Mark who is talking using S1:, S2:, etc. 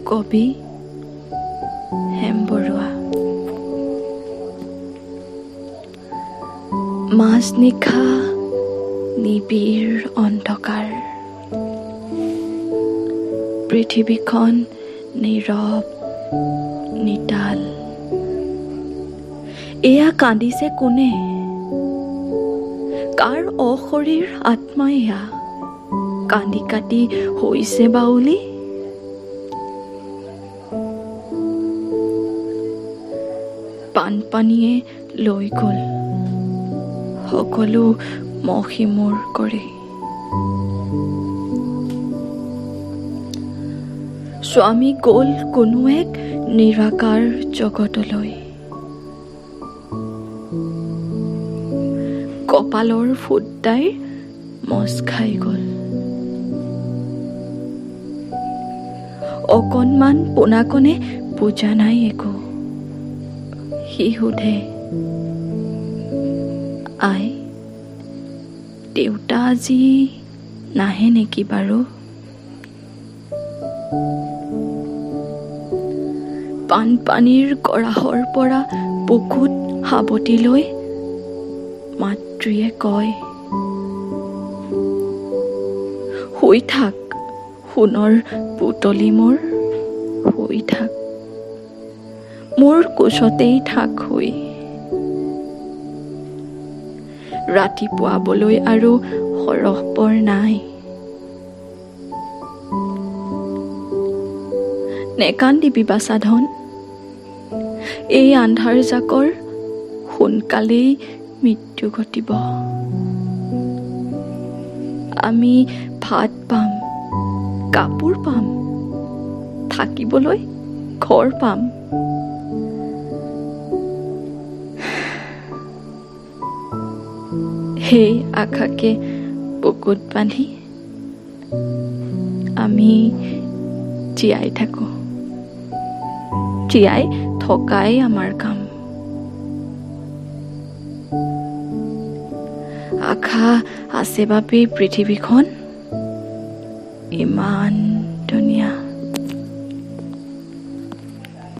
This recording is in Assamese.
S1: কবি হেম বৰুৱা। মাজ নিশা নিবিড় অন্ধকাৰ, পৃথিৱীখন নীৰৱ নিতাল। এয়া কান্দিছে কোনে? কাৰ অশৰীৰ আত্মা এয়া কান্দি কাটি হৈছে বাউলি? বানপানীয়ে লৈ গ'ল সকলো মষিমূৰ কৰি। স্বামী গ'ল কোনো এক নিৰাকাৰ জগতলৈ। কপালৰ ফুটাই মচ খাই গ'ল। অকণমান পোনাকণে বুজা নাই একো। সি সোধে, আই দেউতা আজি নাহে নেকি বাৰু? বানপানীৰ গৰাহৰ পৰা বুকুত সাৱটি লৈ মাতৃয়ে কয়, শুই থাক সোণৰ পুতলি মোৰ, শুই থাক মোৰ কোচতেই থাক শুই। ৰাতিপুৱাবলৈ আৰু সৰহ পৰ নাই। নেকান্দিবি বাছা ধন, এই আন্ধাৰ জাকৰ সোনকালেই মৃত্যু ঘটিব। আমি ভাত পাম, কাপোৰ পাম, থাকিবলৈ ঘৰ পাম। সেই আশাকে বুকুত বান্ধি আমি জীয়াই থাকোঁ। জীয়াই থকাই আমাৰ কাম। আশা আছে বাবেই পৃথিৱীখন ইমান